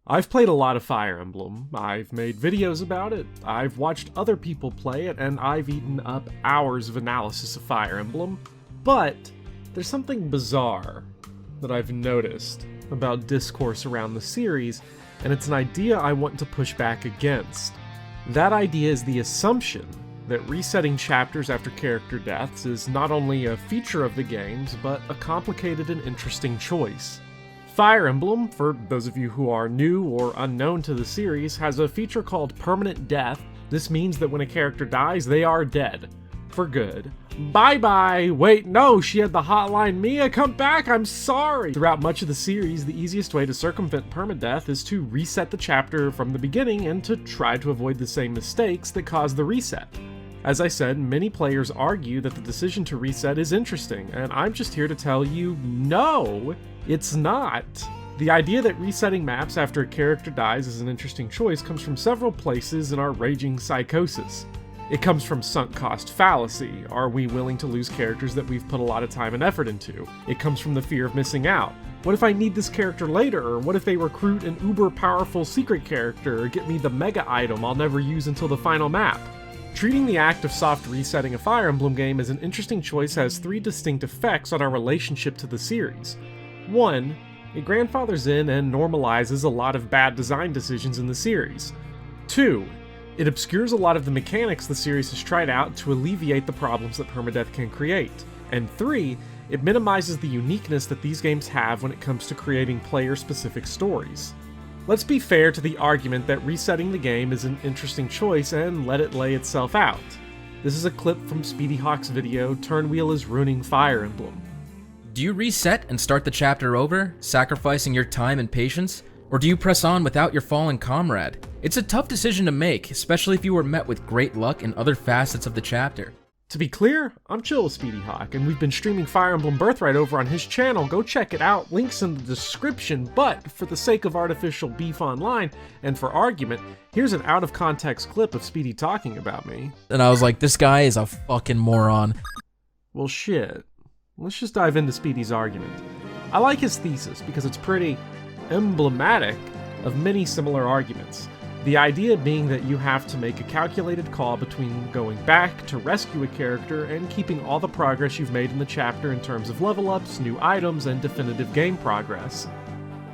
I've played a lot of Fire Emblem, I've made videos about it, I've watched other people play it, and I've eaten up hours of analysis of Fire Emblem, but there's something bizarre that I've noticed about discourse around the series, and it's an idea I want to push back against. That idea is the assumption that resetting chapters after character deaths is not only a feature of the games, but a complicated and interesting choice. Fire Emblem, for those of you who are new or unknown to the series, has a feature called Permanent Death. This means that when a character dies, they are dead. For good. Bye-bye! Wait, no, she had the hotline Mia, come back, I'm sorry! Throughout much of the series, the easiest way to circumvent permadeath is to reset the chapter from the beginning and to try to avoid the same mistakes that caused the reset. As I said, many players argue that the decision to reset is interesting, and I'm just here to tell you, no, it's not. The idea that resetting maps after a character dies is an interesting choice comes from several places in our raging psychosis. It comes from sunk cost fallacy. Are we willing to lose characters that we've put a lot of time and effort into? It comes from the fear of missing out. What if I need this character later? Or what if they recruit an uber powerful secret character or get me the mega item I'll never use until the final map? Treating the act of soft resetting a Fire Emblem game as an interesting choice has three distinct effects on our relationship to the series. 1. It grandfathers in and normalizes a lot of bad design decisions in the series. 2. It obscures a lot of the mechanics the series has tried out to alleviate the problems that permadeath can create. And 3. It minimizes the uniqueness that these games have when it comes to creating player-specific stories. Let's be fair to the argument that resetting the game is an interesting choice and let it lay itself out. This is a clip from Speedy Hawk's video, Turnwheel is Ruining Fire Emblem. Do you reset and start the chapter over, sacrificing your time and patience? Or do you press on without your fallen comrade? It's a tough decision to make, especially if you were met with great luck in other facets of the chapter. To be clear, I'm chill with Speedy Hawk, and we've been streaming Fire Emblem Birthright over on his channel. Go check it out, links in the description, but for the sake of artificial beef online, and for argument, here's an out-of-context clip of Speedy talking about me. And I was like, this guy is a fucking moron. Well shit. Let's just dive into Speedy's argument. I like his thesis because it's pretty emblematic of many similar arguments. The idea being that you have to make a calculated call between going back to rescue a character and keeping all the progress you've made in the chapter in terms of level ups, new items, and definitive game progress.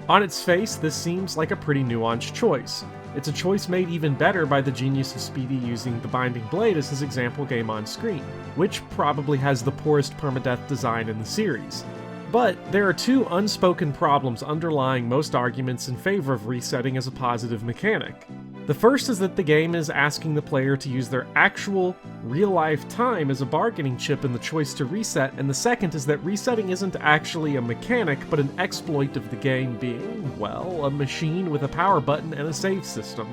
On its face, this seems like a pretty nuanced choice. It's a choice made even better by the genius of Speedy using the Binding Blade as his example game on screen, which probably has the poorest permadeath design in the series. But there are two unspoken problems underlying most arguments in favor of resetting as a positive mechanic. The first is that the game is asking the player to use their actual, real-life time as a bargaining chip in the choice to reset, and the second is that resetting isn't actually a mechanic, but an exploit of the game being, well, a machine with a power button and a save system.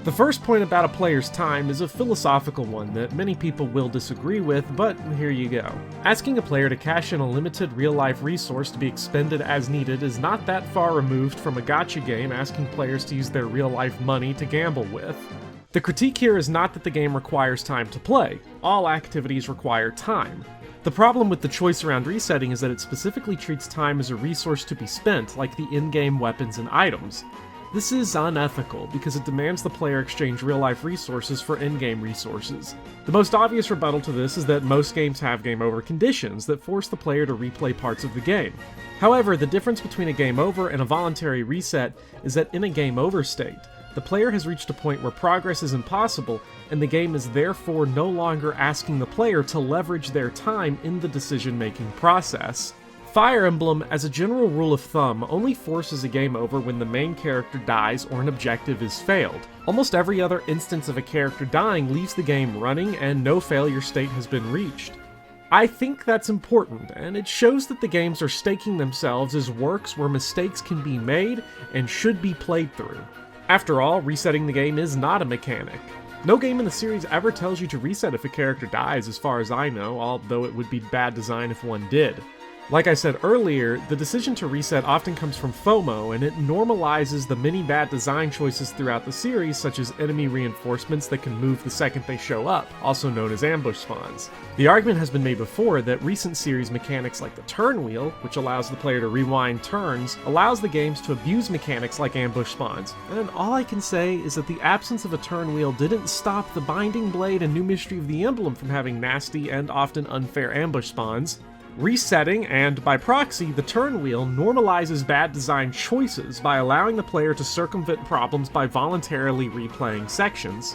The first point about a player's time is a philosophical one that many people will disagree with, but here you go. Asking a player to cash in a limited real-life resource to be expended as needed is not that far removed from a gacha game asking players to use their real-life money to gamble with. The critique here is not that the game requires time to play. All activities require time. The problem with the choice around resetting is that it specifically treats time as a resource to be spent, like the in-game weapons and items. This is unethical because it demands the player exchange real-life resources for in-game resources. The most obvious rebuttal to this is that most games have game over conditions that force the player to replay parts of the game. However, the difference between a game over and a voluntary reset is that in a game over state, the player has reached a point where progress is impossible, and the game is therefore no longer asking the player to leverage their time in the decision-making process. Fire Emblem, as a general rule of thumb, only forces a game over when the main character dies or an objective is failed. Almost every other instance of a character dying leaves the game running and no failure state has been reached. I think that's important, and it shows that the games are staking themselves as works where mistakes can be made and should be played through. After all, resetting the game is not a mechanic. No game in the series ever tells you to reset if a character dies as far as I know, although it would be bad design if one did. Like I said earlier, the decision to reset often comes from FOMO, and it normalizes the many bad design choices throughout the series, such as enemy reinforcements that can move the second they show up, also known as ambush spawns. The argument has been made before that recent series mechanics like the turn wheel, which allows the player to rewind turns, allows the games to abuse mechanics like ambush spawns. And all I can say is that the absence of a turn wheel didn't stop the Binding Blade and New Mystery of the Emblem from having nasty and often unfair ambush spawns. Resetting, and by proxy, the turn wheel normalizes bad design choices by allowing the player to circumvent problems by voluntarily replaying sections.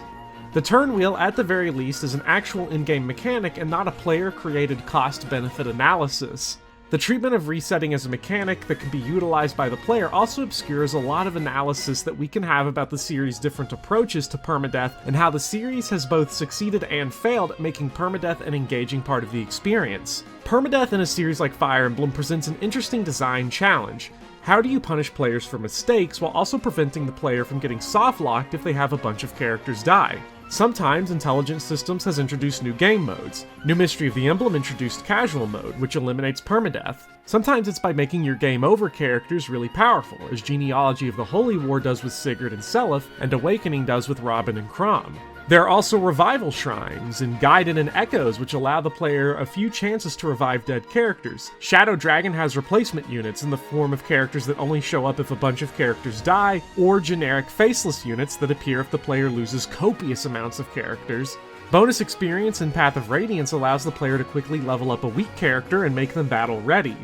The turn wheel, at the very least, is an actual in-game mechanic and not a player-created cost-benefit analysis. The treatment of resetting as a mechanic that can be utilized by the player also obscures a lot of analysis that we can have about the series' different approaches to permadeath and how the series has both succeeded and failed at making permadeath an engaging part of the experience. Permadeath in a series like Fire Emblem presents an interesting design challenge. How do you punish players for mistakes while also preventing the player from getting softlocked if they have a bunch of characters die? Sometimes Intelligent Systems has introduced new game modes. New Mystery of the Emblem introduced casual mode, which eliminates permadeath. Sometimes it's by making your game over characters really powerful, as Genealogy of the Holy War does with Sigurd and Seliph, and Awakening does with Robin and Chrom. There are also revival shrines and Gaiden and Echoes, which allow the player a few chances to revive dead characters. Shadow Dragon has replacement units in the form of characters that only show up if a bunch of characters die, or generic faceless units that appear if the player loses copious amounts of characters. Bonus experience in Path of Radiance allows the player to quickly level up a weak character and make them battle ready.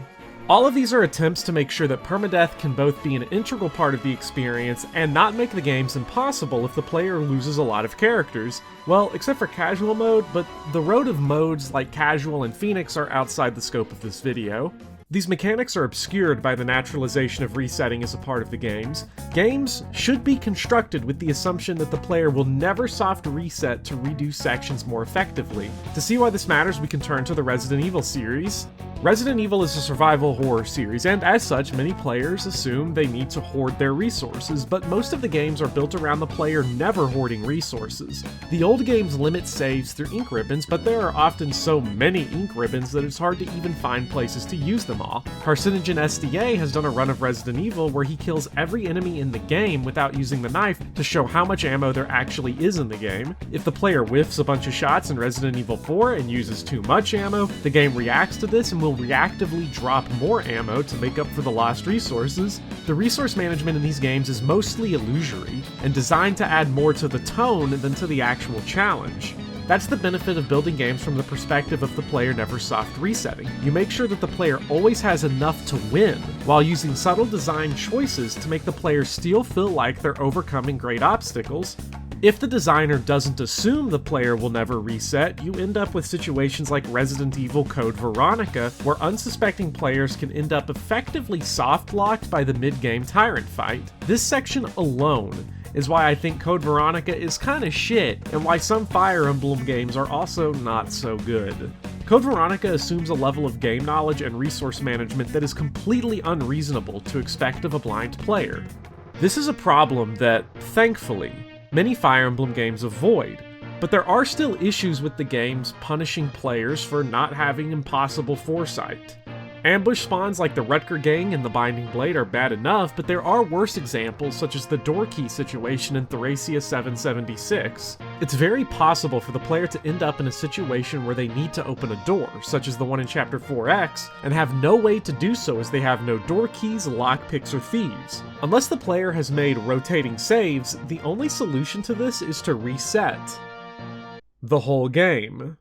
All of these are attempts to make sure that permadeath can both be an integral part of the experience and not make the games impossible if the player loses a lot of characters. Well, except for casual mode, but the road of modes like casual and Phoenix are outside the scope of this video. These mechanics are obscured by the naturalization of resetting as a part of the games. Games should be constructed with the assumption that the player will never soft reset to redo sections more effectively. To see why this matters, we can turn to the Resident Evil series. Resident Evil is a survival horror series, and as such, many players assume they need to hoard their resources, but most of the games are built around the player never hoarding resources. The old games limit saves through ink ribbons, but there are often so many ink ribbons that it's hard to even find places to use them all. Carcinogen SDA has done a run of Resident Evil where he kills every enemy in the game without using the knife to show how much ammo there actually is in the game. If the player whiffs a bunch of shots in Resident Evil 4 and uses too much ammo, the game reacts to this and will reactively drop more ammo to make up for the lost resources. The resource management in these games is mostly illusory and designed to add more to the tone than to the actual challenge. That's the benefit of building games from the perspective of the player never soft resetting. You make sure that the player always has enough to win, while using subtle design choices to make the player still feel like they're overcoming great obstacles. If the designer doesn't assume the player will never reset, you end up with situations like Resident Evil Code Veronica, where unsuspecting players can end up effectively soft-locked by the mid-game tyrant fight. This section alone is why I think Code Veronica is kinda shit, and why some Fire Emblem games are also not so good. Code Veronica assumes a level of game knowledge and resource management that is completely unreasonable to expect of a blind player. This is a problem that, thankfully, many Fire Emblem games avoid, but there are still issues with the games punishing players for not having impossible foresight. Ambush spawns like the Rutger Gang and the Binding Blade are bad enough, but there are worse examples such as the door key situation in Thracia 776. It's very possible for the player to end up in a situation where they need to open a door, such as the one in Chapter 4X, and have no way to do so as they have no door keys, lockpicks, or thieves. Unless the player has made rotating saves, the only solution to this is to reset the whole game.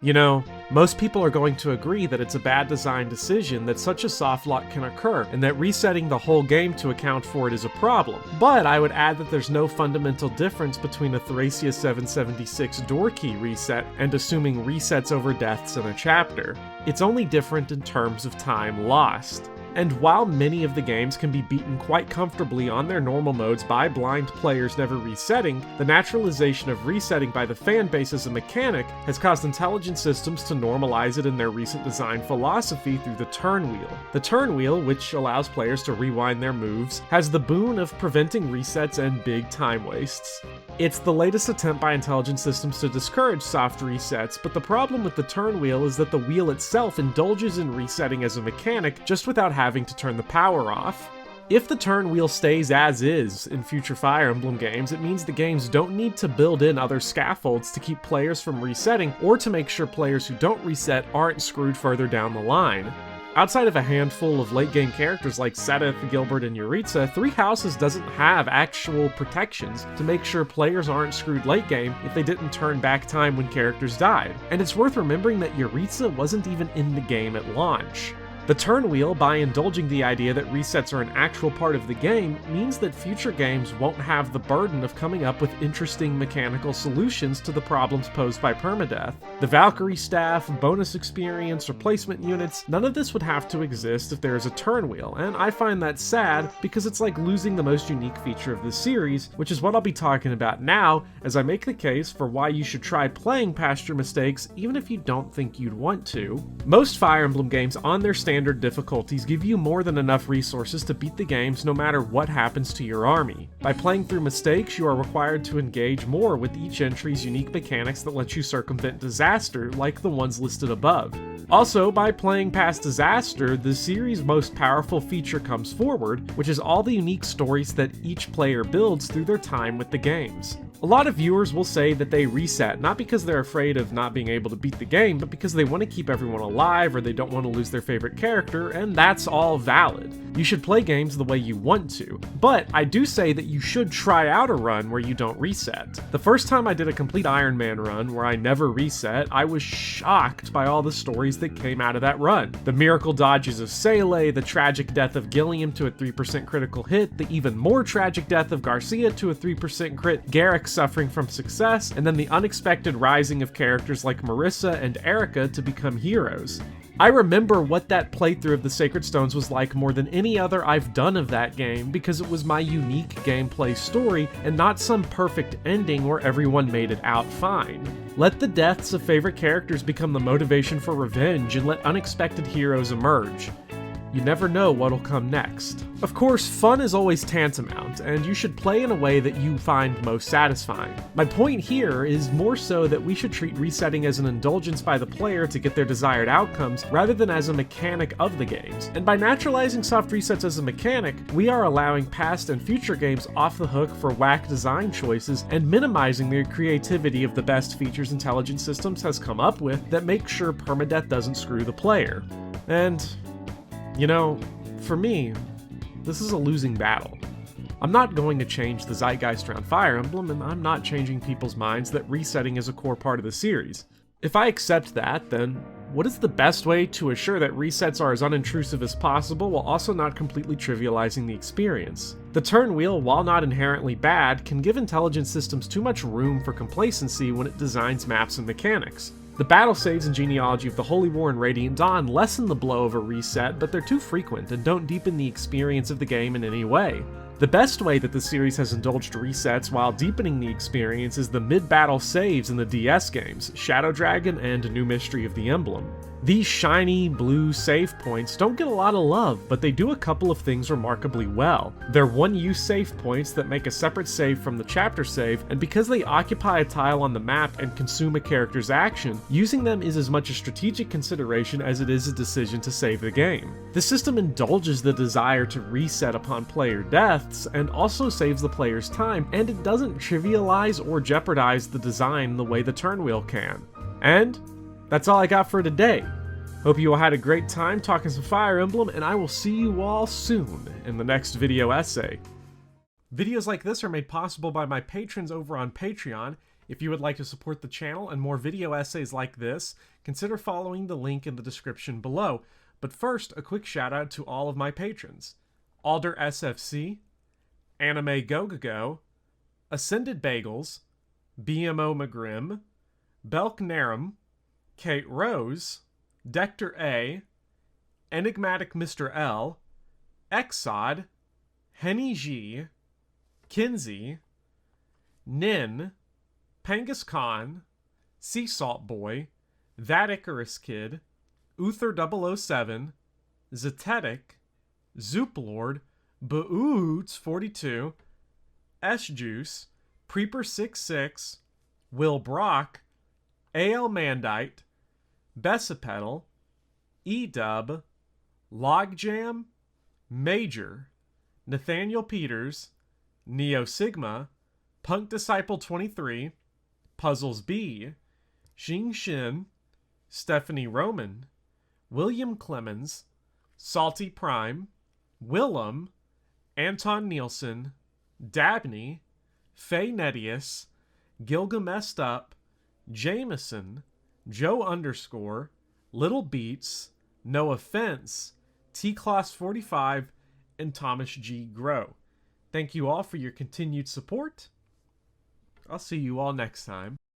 You know, most people are going to agree that it's a bad design decision that such a softlock can occur, and that resetting the whole game to account for it is a problem. But I would add that there's no fundamental difference between a Thracia 776 door key reset and assuming resets over deaths in a chapter. It's only different in terms of time lost. And while many of the games can be beaten quite comfortably on their normal modes by blind players never resetting, the naturalization of resetting by the fan base as a mechanic has caused intelligent systems to normalize it in their recent design philosophy through the turn wheel. The turn wheel, which allows players to rewind their moves, has the boon of preventing resets and big time wastes. It's the latest attempt by intelligent systems to discourage soft resets, but the problem with the turn wheel is that the wheel itself indulges in resetting as a mechanic just without having to turn the power off. If the turn wheel stays as is in future Fire Emblem games, it means the games don't need to build in other scaffolds to keep players from resetting or to make sure players who don't reset aren't screwed further down the line. Outside of a handful of late-game characters like Seteth, Gilbert, and Yuritsa, Three Houses doesn't have actual protections to make sure players aren't screwed late-game if they didn't turn back time when characters died. And it's worth remembering that Yuritsa wasn't even in the game at launch. The turn wheel, by indulging the idea that resets are an actual part of the game, means that future games won't have the burden of coming up with interesting mechanical solutions to the problems posed by permadeath. The Valkyrie staff, bonus experience, replacement units, none of this would have to exist if there is a turn wheel, and I find that sad because it's like losing the most unique feature of the series, which is what I'll be talking about now as I make the case for why you should try playing past your mistakes even if you don't think you'd want to. Most Fire Emblem games on their standard difficulties give you more than enough resources to beat the games no matter what happens to your army. By playing through mistakes, you are required to engage more with each entry's unique mechanics that let you circumvent disaster, like the ones listed above. Also, by playing past disaster, the series' most powerful feature comes forward, which is all the unique stories that each player builds through their time with the games. A lot of viewers will say that they reset, not because they're afraid of not being able to beat the game, but because they want to keep everyone alive or they don't want to lose their favorite character, and that's all valid. You should play games the way you want to, but I do say that you should try out a run where you don't reset. The first time I did a complete Iron Man run where I never reset, I was shocked by all the stories that came out of that run. The miracle dodges of Sele, the tragic death of Gilliam to a 3% critical hit, the even more tragic death of Garcia to a 3% crit, Garrick suffering from success, and then the unexpected rising of characters like Marissa and Erica to become heroes. I remember what that playthrough of the Sacred Stones was like more than any other I've done of that game because it was my unique gameplay story and not some perfect ending where everyone made it out fine. Let the deaths of favorite characters become the motivation for revenge and let unexpected heroes emerge. You never know what'll come next. Of course, fun is always tantamount, and you should play in a way that you find most satisfying. My point here is more so that we should treat resetting as an indulgence by the player to get their desired outcomes, rather than as a mechanic of the games. And by naturalizing soft resets as a mechanic, we are allowing past and future games off the hook for whack design choices and minimizing the creativity of the best features Intelligent Systems has come up with that make sure permadeath doesn't screw the player. And you know, for me, this is a losing battle. I'm not going to change the zeitgeist around Fire Emblem, and I'm not changing people's minds that resetting is a core part of the series. If I accept that, then what is the best way to assure that resets are as unintrusive as possible while also not completely trivializing the experience? The turn wheel, while not inherently bad, can give Intelligent Systems too much room for complacency when it designs maps and mechanics. The battle saves and genealogy of the Holy War and Radiant Dawn lessen the blow of a reset, but they're too frequent and don't deepen the experience of the game in any way. The best way that the series has indulged resets while deepening the experience is the mid-battle saves in the DS games, Shadow Dragon and New Mystery of the Emblem. These shiny blue save points don't get a lot of love, but they do a couple of things remarkably well. They're one-use save points that make a separate save from the chapter save, and because they occupy a tile on the map and consume a character's action, using them is as much a strategic consideration as it is a decision to save the game. The system indulges the desire to reset upon player deaths, and also saves the player's time, and it doesn't trivialize or jeopardize the design the way the turn wheel can. And that's all I got for today. Hope you all had a great time talking some Fire Emblem, and I will see you all soon in the next video essay. Videos like this are made possible by my patrons over on Patreon. If you would like to support the channel and more video essays like this, consider following the link in the description below. But first, a quick shout out to all of my patrons: Alder SFC, Anime Go, Ascended Bagels, BMO McGrim, Belk Narum, Kate Rose, Dector A, Enigmatic Mr. L, Exod, Henny G, Kinsey, Nin, Pengus Khan, Sea Salt Boy, That Icarus Kid, Uther 007, Zetetic, Zoop Lord, Boots 42, S Juice, Preeper 66, Will Brock, AL Mandite, Bessapedal, E-Dub, Logjam, Major, Nathaniel Peters, Neo Sigma, Punk Disciple 23, Puzzles B, Xing Shin, Stephanie Roman, William Clemens, Salty Prime, Willem, Anton Nielsen, Dabney, Faye Nedius, Gilgamessed Up, Jameson, Joe _ Little Beats, No Offense, T-Class 45, and Thomas G. Grow. Thank you all for your continued support. I'll see you all next time.